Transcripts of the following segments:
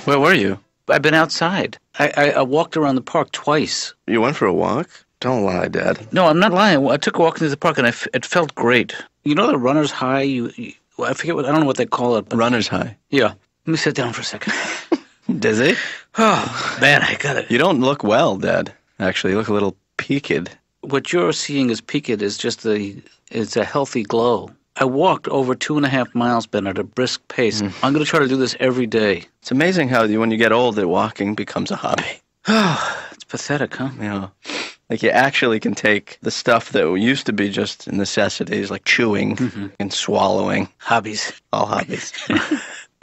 Where were you? I've been outside. I walked around the park twice. You went for a walk? Don't lie, Dad. No, I'm not lying. I took a walk into the park and it felt great. You know the runner's high? I forget I don't know what they call it. But Runner's high. yeah. Let me sit down for a second. Dizzy? Oh, man, I got it. You don't look well, Dad. Actually, you look a little peaked. What you're seeing as peaked is just it's a healthy glow. I walked over 2.5 miles, Ben, at a brisk pace. I'm going to try to do this every day. It's amazing how when you get old, that walking becomes a hobby. It's pathetic, huh? Yeah. Like you actually can take the stuff that used to be just necessities, like chewing and swallowing. Hobbies. All hobbies.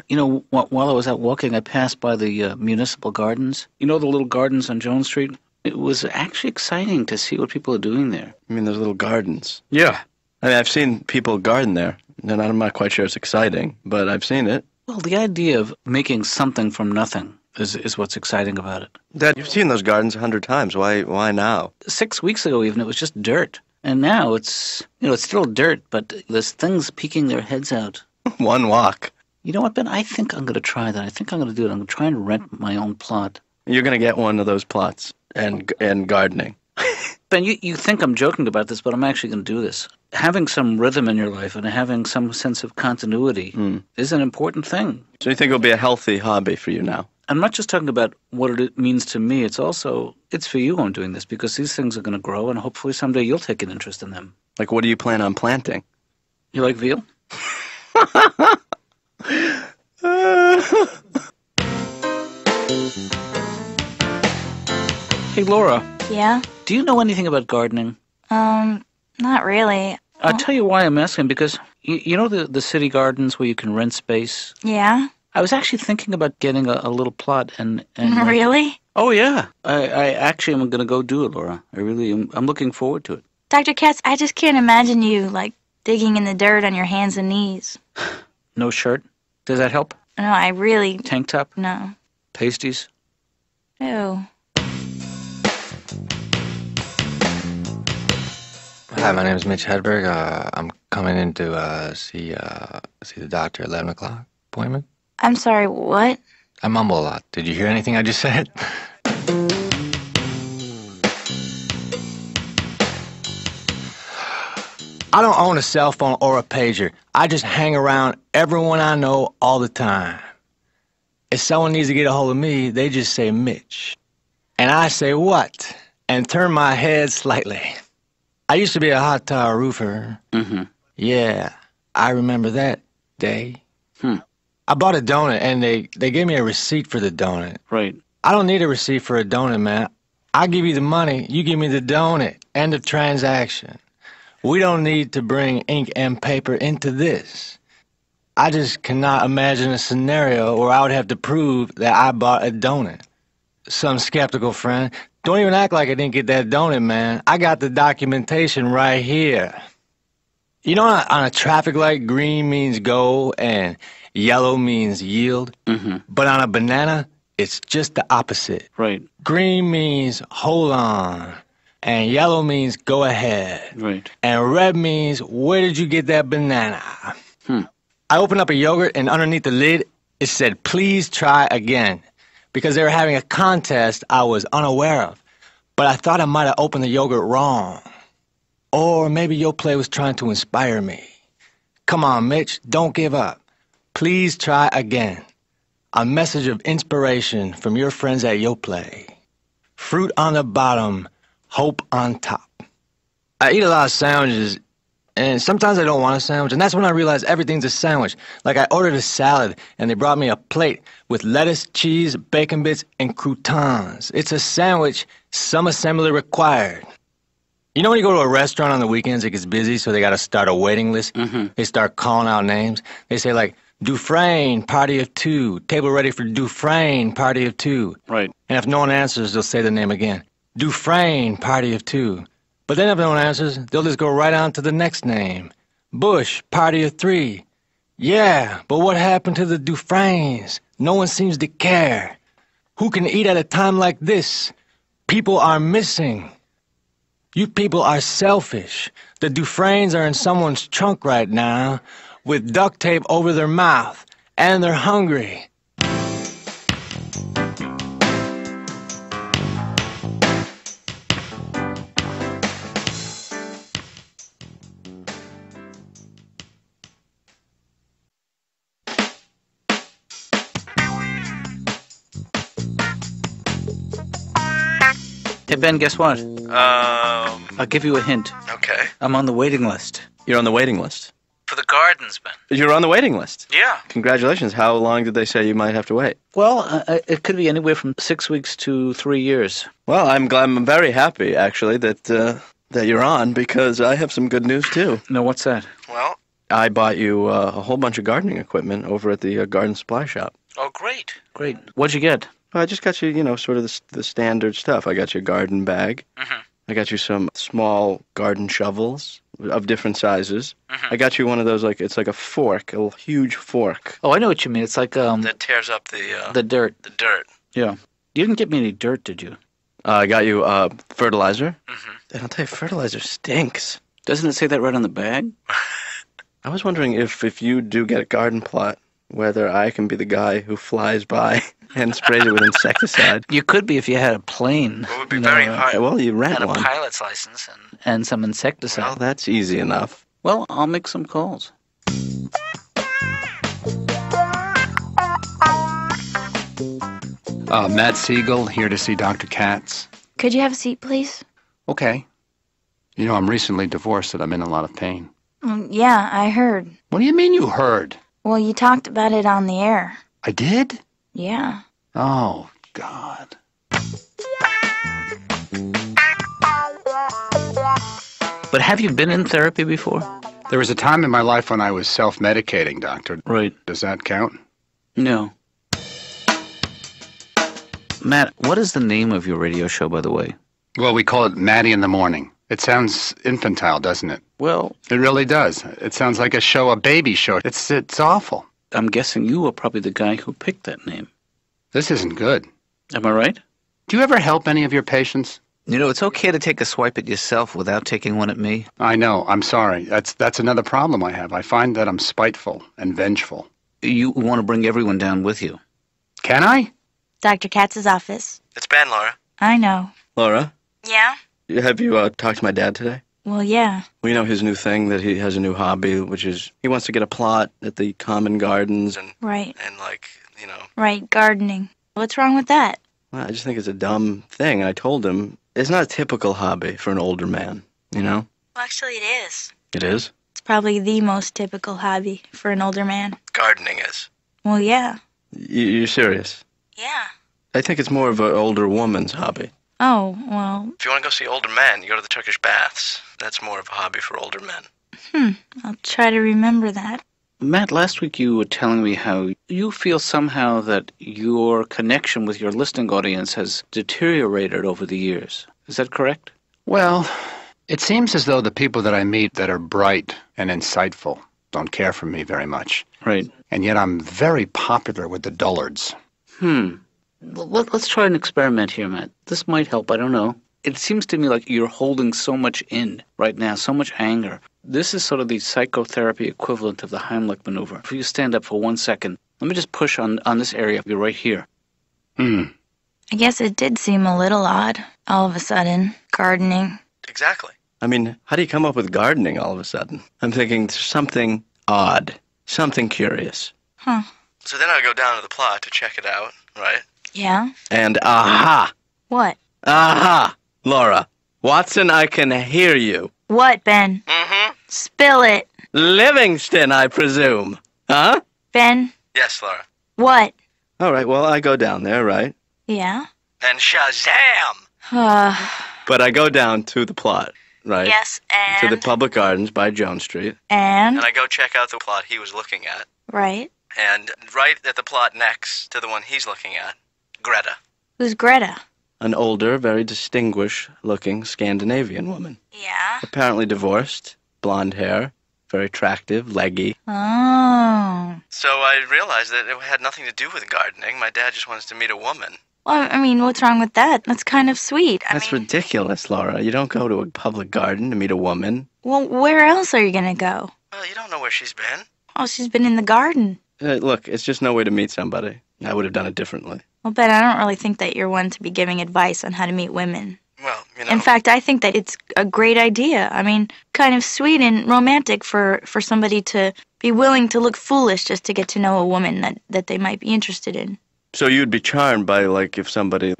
You know, while I was out walking, I passed by the municipal gardens. You know the little gardens on Jones Street? It was actually exciting to see what people are doing there. I mean, those little gardens. Yeah. I mean, I've seen people garden there, and I'm not quite sure it's exciting, but I've seen it. Well, the idea of making something from nothing is what's exciting about it. Dad, you've seen those gardens 100 times. Why now? 6 weeks ago, even, it was just dirt. And now it's still dirt, but there's things peeking their heads out. One walk. You know what, Ben? I think I'm going to try that. I think I'm going to do it. I'm going to try and rent my own plot. You're going to get one of those plots and gardening. Ben, you think I'm joking about this, but I'm actually going to do this. Having some rhythm in your life and having some sense of continuity is an important thing. So you think it'll be a healthy hobby for you now? I'm not just talking about what it means to me. It's for you I'm doing this, because these things are going to grow, and hopefully someday you'll take an interest in them. Like, what do you plan on planting? You like veal? Hey, Laura. Yeah? Do you know anything about gardening? Not really. I'll tell you why I'm asking, because you know the city gardens where you can rent space? Yeah? I was actually thinking about getting a little plot and Really? Oh, yeah. I actually am going to go do it, Laura. I really am. I'm looking forward to it. Dr. Katz, I just can't imagine you, digging in the dirt on your hands and knees. No shirt? Does that help? No, I really... Tank top? No. Pasties? Ew. Hi, my name is Mitch Hedberg. I'm coming in to see the doctor at 11 o'clock appointment. I'm sorry, what? I mumble a lot. Did you hear anything I just said? I don't own a cell phone or a pager. I just hang around everyone I know all the time. If someone needs to get a hold of me, they just say Mitch. And I say what? And turn my head slightly. I used to be a hot tower roofer. Yeah, I remember that day. I bought a donut, and they gave me a receipt for the donut. Right. I don't need a receipt for a donut, man. I give you the money, you give me the donut. End of transaction. We don't need to bring ink and paper into this. I just cannot imagine a scenario where I would have to prove that I bought a donut. Some skeptical friend, don't even act like I didn't get that donut, man. I got the documentation right here. You know, on a traffic light, green means go and yellow means yield. But on a banana, it's just the opposite. Right. Green means hold on, and yellow means go ahead. Right. And red means where did you get that banana? I opened up a yogurt, and underneath the lid, it said, please try again. Because they were having a contest I was unaware of. But I thought I might have opened the yogurt wrong. Or maybe your play was trying to inspire me. Come on, Mitch, don't give up. Please try again. A message of inspiration from your friends at Yo Play. Fruit on the bottom, hope on top. I eat a lot of sandwiches, and sometimes I don't want a sandwich, and that's when I realize everything's a sandwich. Like I ordered a salad, and they brought me a plate with lettuce, cheese, bacon bits, and croutons. It's a sandwich, some assembly required. You know when you go to a restaurant on the weekends, it gets busy, so they got to start a waiting list? They start calling out names. They say, like, Dufresne, party of 2. Table ready for Dufresne, party of 2. Right. And if no one answers, they'll say the name again. Dufresne, party of 2. But then if no one answers, they'll just go right on to the next name. Bush, party of 3. Yeah, but what happened to the Dufresnes? No one seems to care. Who can eat at a time like this? People are missing. You people are selfish. The Dufresnes are in someone's trunk right now with duct tape over their mouth, and they're hungry. Hey, Ben, guess what? I'll give you a hint. Okay. I'm on the waiting list. You're on the waiting list. For the gardens, Ben. You're on the waiting list. Yeah. Congratulations. How long did they say you might have to wait? Well, it could be anywhere from 6 weeks to 3 years. Well, I'm very happy, actually, that you're on, because I have some good news, too. No, what's that? Well, I bought you a whole bunch of gardening equipment over at the garden supply shop. Oh, great. Great. What'd you get? Well, I just got you, sort of the standard stuff. I got you a garden bag. Mm-hmm. I got you some small garden shovels of different sizes. Mm-hmm. I got you one of those, it's like a fork, a huge fork. Oh, I know what you mean. It's like, that tears up the dirt. The dirt. Yeah. You didn't get me any dirt, did you? I got you fertilizer. Mm-hmm. And I'll tell you, fertilizer stinks. Doesn't it say that right on the bag? I was wondering if you do get a garden plot, whether I can be the guy who flies by and sprays it with insecticide. You could be if you had a plane. It would be very hard. Well, you rent and one. a pilot's license and some insecticide. Well, that's easy enough. Well, I'll make some calls. Matt Siegel, here to see Dr. Katz. Could you have a seat, please? Okay. I'm recently divorced and I'm in a lot of pain. Yeah, I heard. What do you mean you heard? Well, you talked about it on the air. I did? Yeah. Oh, God. But have you been in therapy before? There was a time in my life when I was self-medicating, Doctor. Right. Does that count? No. Matt, what is the name of your radio show, by the way? Well, we call it Maddie in the Morning. It sounds infantile, doesn't it? Well, it really does. It sounds like a baby show. It's awful. I'm guessing you were probably the guy who picked that name. This isn't good. Am I right? Do you ever help any of your patients? It's okay to take a swipe at yourself without taking one at me. I know. I'm sorry. That's another problem I have. I find that I'm spiteful and vengeful. You want to bring everyone down with you. Can I? Dr. Katz's office. It's Ben, Laura. I know. Laura? Yeah? Have you talked to my dad today? Well, yeah. We his new thing, that he has a new hobby, which is he wants to get a plot at the common gardens and... Right. And, Right, gardening. What's wrong with that? Well, I just think it's a dumb thing. I told him it's not a typical hobby for an older man, Well, actually, it is. It is? It's probably the most typical hobby for an older man. Gardening is. Well, yeah. You're serious? Yeah. I think it's more of an older woman's hobby. Oh, well... If you want to go see older men, you go to the Turkish baths. That's more of a hobby for older men. I'll try to remember that. Matt, last week you were telling me how you feel somehow that your connection with your listening audience has deteriorated over the years. Is that correct? Well, it seems as though the people that I meet that are bright and insightful don't care for me very much. Right. And yet I'm very popular with the dullards. Let's try an experiment here, Matt. This might help, I don't know. It seems to me like you're holding so much in right now, so much anger. This is sort of the psychotherapy equivalent of the Heimlich maneuver. If you stand up for 1 second, let me just push on this area. You're right here. I guess it did seem a little odd, all of a sudden, gardening. Exactly. I mean, how do you come up with gardening all of a sudden? I'm thinking there's something odd, something curious. Huh. So then I go down to the plot to check it out, right? Yeah? And aha! What? Aha! Laura, Watson, I can hear you. What, Ben? Mm-hmm. Spill it. Livingston, I presume. Huh? Ben? Yes, Laura. What? All right, well, I go down there, right? Yeah? And Shazam! But I go down to the plot, right? Yes, and? To the public gardens by Jones Street. And? And I go check out the plot he was looking at. Right. And right at the plot next to the one he's looking at, Greta. Who's Greta? An older, very distinguished-looking Scandinavian woman. Yeah? Apparently divorced, blonde hair, very attractive, leggy. Oh. So I realized that it had nothing to do with gardening. My dad just wants to meet a woman. Well, I mean, what's wrong with that? That's kind of sweet. That's ridiculous, Laura. You don't go to a public garden to meet a woman. Well, where else are you going to go? Well, you don't know where she's been. Oh, she's been in the garden. Look, it's just no way to meet somebody. I would have done it differently. Well, Ben, I don't really think that you're one to be giving advice on how to meet women. Well, In fact, I think that it's a great idea. I mean, kind of sweet and romantic for somebody to be willing to look foolish just to get to know a woman that they might be interested in. So you'd be charmed by, if somebody,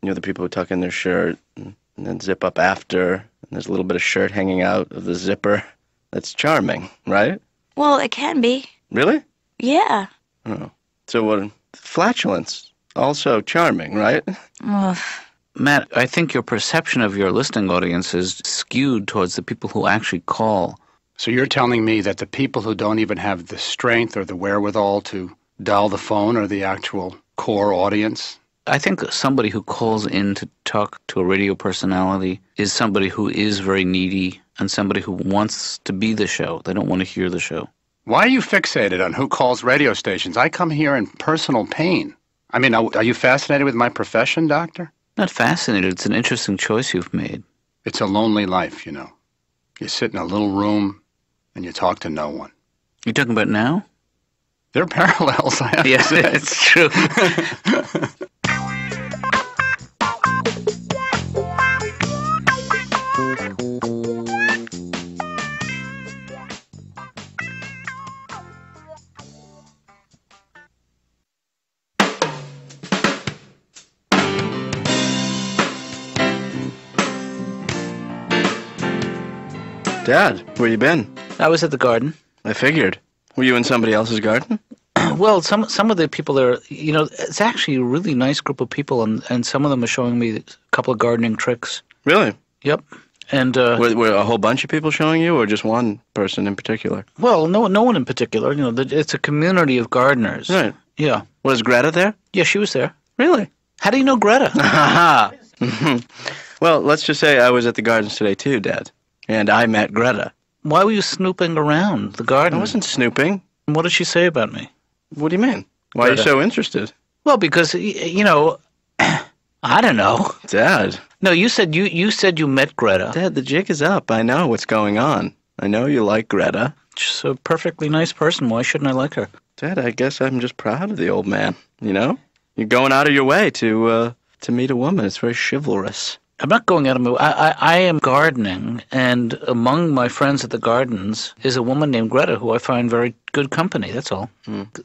You know, the people who tuck in their shirt and then zip up after, and there's a little bit of shirt hanging out of the zipper. That's charming, right? Well, it can be. Really? Yeah. Oh. So what? Flatulence. Also charming, right? Ugh. Matt, I think your perception of your listening audience is skewed towards the people who actually call. So you're telling me that the people who don't even have the strength or the wherewithal to dial the phone are the actual core audience? I think somebody who calls in to talk to a radio personality is somebody who is very needy and somebody who wants to be the show. They don't want to hear the show. Why are you fixated on who calls radio stations? I come here in personal pain. I mean, are you fascinated with my profession, Doctor? Not fascinated. It's an interesting choice you've made. It's a lonely life, you know. You sit in a little room and you talk to no one. You're talking about now? There are parallels, I have to Yes, say. it's true. Dad, where you been? I was at the garden. I figured. Were you in somebody else's garden? Well, some of the people there, you know, it's actually a really nice group of people, and some of them are showing me a couple of gardening tricks. Really? Yep. And Were a whole bunch of people showing you, or just one person in particular? well, no one in particular. You know, it's a community of gardeners. Right. Yeah. Was Greta there? Yeah, she was there. Really? How do you know Greta? Haha. Well, let's just say I was at the gardens today too, Dad. And I met Greta. Why were you snooping around the garden? I wasn't snooping. What did she say about me? What do you mean? Why are you Greta. so interested? Well, because you know, I don't know. Dad. No, you said you met Greta. Dad, the jig is up. I know what's going on. I know you like Greta. She's a perfectly nice person. Why shouldn't I like her? Dad, I guess I'm just proud of the old man, you know? You're going out of your way to meet a woman. It's very chivalrous. I'm not going out of my way. I am gardening, and among my friends at the gardens is a woman named Greta, who I find very good company, that's all.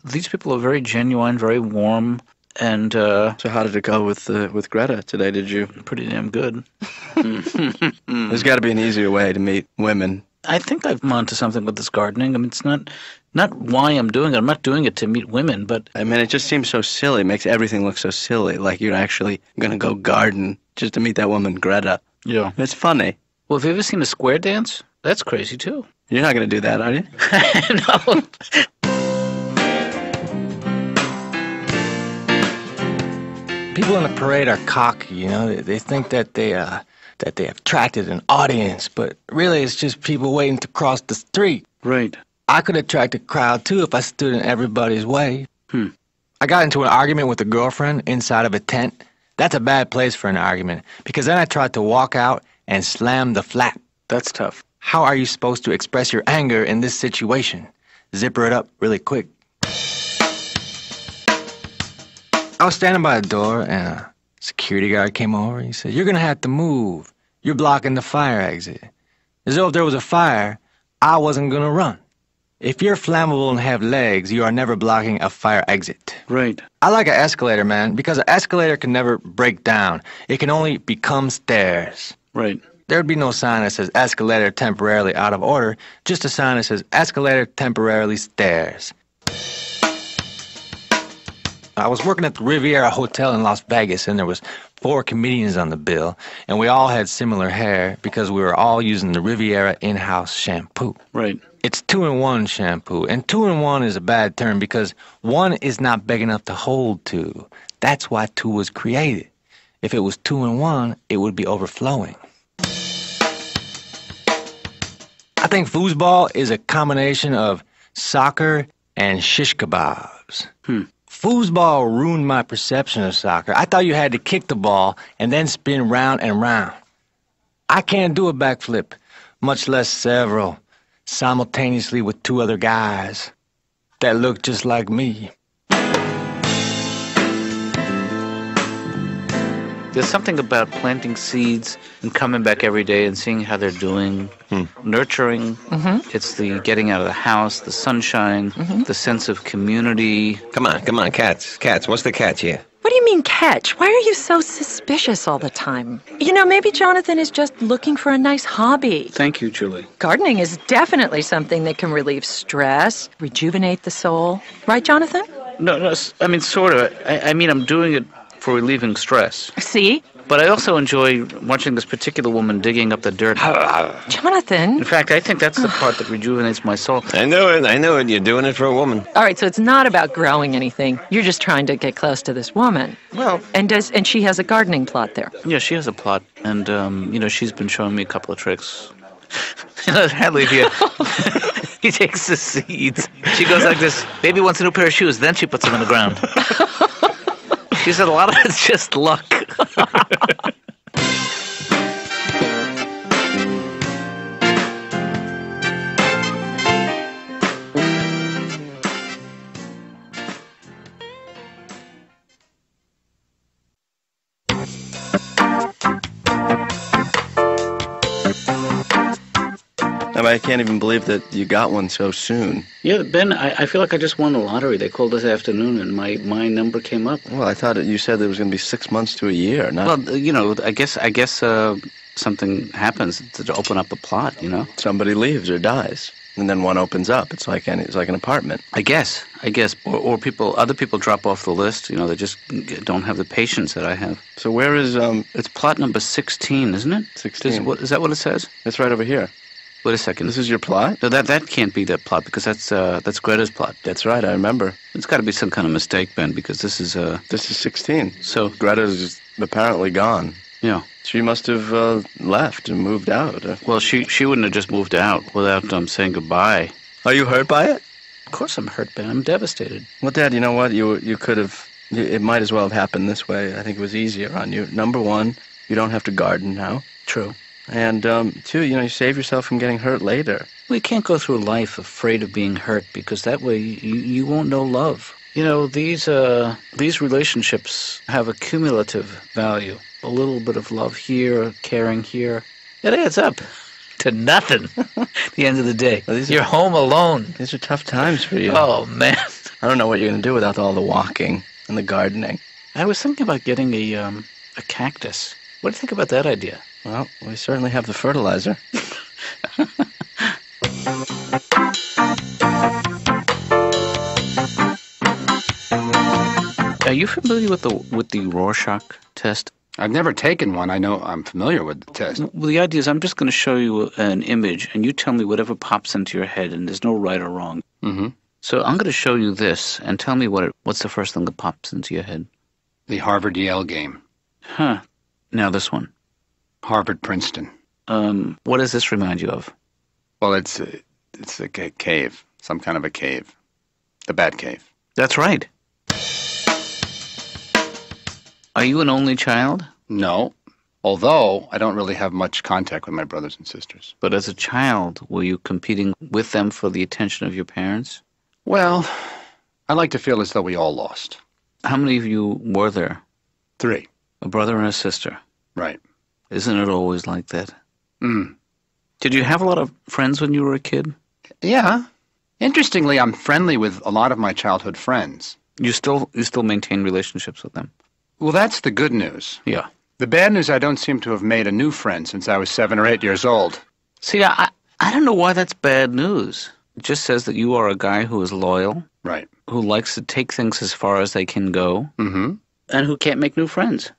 These people are very genuine, very warm, and So how did it go with Greta today, did you? pretty damn good. There's got to be an easier way to meet women. I think I'm onto something with this gardening. I mean, it's not why I'm doing it. I'm not doing it to meet women, but I mean, it just seems so silly. It makes everything look so silly. Like you're actually going to go garden just to meet that woman, Greta. yeah. It's funny. Well, have you ever seen a square dance? That's crazy, too. You're not going to do that, are you? No. People in the parade are cocky, you know. They think that they have attracted an audience, but really it's just people waiting to cross the street. Right. I could attract a crowd, too, if I stood in everybody's way. I got into an argument with a girlfriend inside of a tent. That's a bad place for an argument, because then I tried to walk out and slam the flap. That's tough. How are you supposed to express your anger in this situation? Zipper it up really quick. I was standing by the door, and a security guard came over. He said, "You're going to have to move. You're blocking the fire exit." As though if there was a fire, I wasn't going to run. If you're flammable and have legs, you are never blocking a fire exit. Right. I like an escalator, man, because an escalator can never break down. It can only become stairs. Right. There'd be no sign that says escalator temporarily out of order, just a sign that says escalator temporarily stairs. I was working at the Riviera Hotel in Las Vegas, and there was 4 comedians on the bill, and we all had similar hair because we were all using the Riviera in-house shampoo. Right. It's 2-in-1 shampoo, and 2-in-1 is a bad term because 1 is not big enough to hold 2. That's why 2 was created. If it was 2-in-1, it would be overflowing. I think foosball is a combination of soccer and shish kebabs. Foosball ruined my perception of soccer. I thought you had to kick the ball and then spin round and round. I can't do a backflip, much less several, simultaneously with 2 other guys that look just like me. There's something about planting seeds and coming back every day and seeing how they're doing, nurturing. It's the getting out of the house, the sunshine, the sense of community. Come on, Katz. Katz, what's the catch here? What What do you mean catch? Why are you so suspicious all the time? You know, maybe Jonathan is just looking for a nice hobby. Thank you, Julie. Gardening is definitely something that can relieve stress, rejuvenate the soul. Right, Jonathan? No, I mean, sort of. I mean, I'm doing it for relieving stress. See? But I also enjoy watching this particular woman digging up the dirt. Jonathan. In fact, I think that's the part that rejuvenates my soul. I know it. You're doing it for a woman. All right, so it's not about growing anything. You're just trying to get close to this woman. Well, And she has a gardening plot there. yeah, she has a plot, and she's been showing me a couple of tricks. Hadley, he takes the seeds. She goes like this. Baby wants a new pair of shoes. Then she puts them in the ground. She said a lot of it's just luck. I can't even believe that you got one so soon. Yeah, Ben, I feel like I just won the lottery. They called this afternoon, and my number came up. Well, I thought you said there was going to be 6 months to a year. Not Well, I guess something happens to open up a plot. somebody leaves or dies, and then one opens up. It's like an apartment. I guess, or other people drop off the list. They just don't have the patience that I have. So where is It's plot number 16, isn't it? 16? Is that what it says? It's right over here. Wait a second. This is your plot? No, that can't be the plot because that's Greta's plot. That's right. I remember. It's got to be some kind of mistake, Ben, because this is 16. So Greta's apparently gone. yeah. She must have left and moved out. Well, she wouldn't have just moved out without saying goodbye. Are you hurt by it? Of course I'm hurt, Ben. I'm devastated. Well, Dad, you know what? You could have. It might as well have happened this way. I think it was easier on you. Number one, you don't have to garden now. True. And two, you save yourself from getting hurt later. We can't go through life afraid of being hurt because that way you won't know love. These relationships have a cumulative value. A little bit of love here, caring here. It adds up to nothing at the end of the day. Well, You're home alone. These are tough times for you. Oh, man. I don't know what you're going to do without all the walking and the gardening. I was thinking about getting a cactus. What do you think about that idea? Well, we certainly have the fertilizer. Are you familiar with the Rorschach test? I've never taken one. I know I'm familiar with the test. Well, the idea is I'm just going to show you an image, and you tell me whatever pops into your head, and there's no right or wrong. Mm-hmm. So I'm going to show you this, and tell me what's the first thing that pops into your head. The Harvard-Yale game. Huh. Now this one. Harvard-Princeton. What does this remind you of? Well, it's a cave. Some kind of a cave. The Bat Cave. That's right. Are you an only child? No. Although I don't really have much contact with my brothers and sisters. But as a child, were you competing with them for the attention of your parents? Well, I like to feel as though we all lost. How many of you were there? 3. A brother and a sister. Right. Isn't it always like that? Mm. Did you have a lot of friends when you were a kid? Yeah. Interestingly, I'm friendly with a lot of my childhood friends. You still maintain relationships with them? Well, that's the good news. Yeah. The bad news, I don't seem to have made a new friend since I was 7 or 8 years old. See, I don't know why that's bad news. It just says that you are a guy who is loyal. Right. Who likes to take things as far as they can go. Mm-hmm. And who can't make new friends.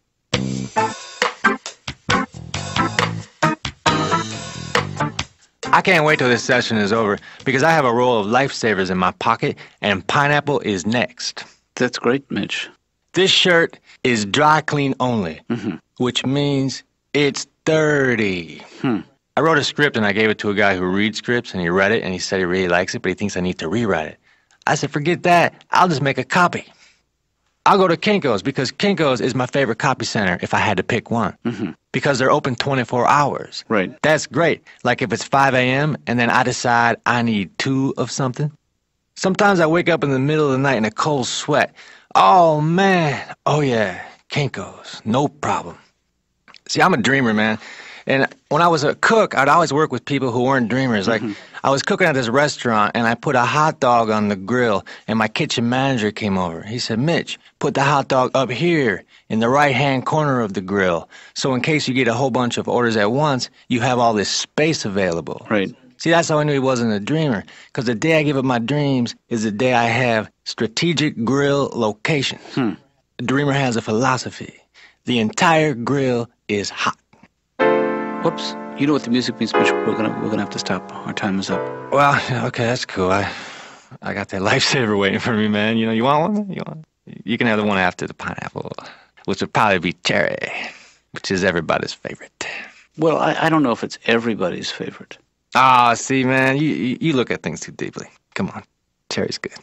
I can't wait till this session is over because I have a roll of lifesavers in my pocket and pineapple is next. That's great, Mitch. This shirt is dry clean only, which means it's dirty. I wrote a script and I gave it to a guy who reads scripts and he read it and he said he really likes it, but he thinks I need to rewrite it. I said, forget that. I'll just make a copy. I'll go to Kinko's because Kinko's is my favorite copy center if I had to pick one. Because they're open 24 hours. Right. That's great. Like if it's 5 a.m. and then I decide I need 2 of something. Sometimes I wake up in the middle of the night in a cold sweat. Oh, man. Oh, yeah. Kinko's. No problem. See, I'm a dreamer, man. And when I was a cook, I'd always work with people who weren't dreamers. Like, I was cooking at this restaurant, and I put a hot dog on the grill, and my kitchen manager came over. He said, Mitch, put the hot dog up here in the right-hand corner of the grill, so in case you get a whole bunch of orders at once, you have all this space available. Right. See, that's how I knew he wasn't a dreamer, because the day I give up my dreams is the day I have strategic grill location. A dreamer has a philosophy. The entire grill is hot. Whoops. You know what the music means, Mitch. We're gonna have to stop. Our time is up. Well, okay, that's cool. I got that lifesaver waiting for me, man. You know, you want one? You can have the one after the pineapple, which would probably be cherry, which is everybody's favorite. Well, I don't know if it's everybody's favorite. Ah, see, man, you look at things too deeply. Come on, cherry's good.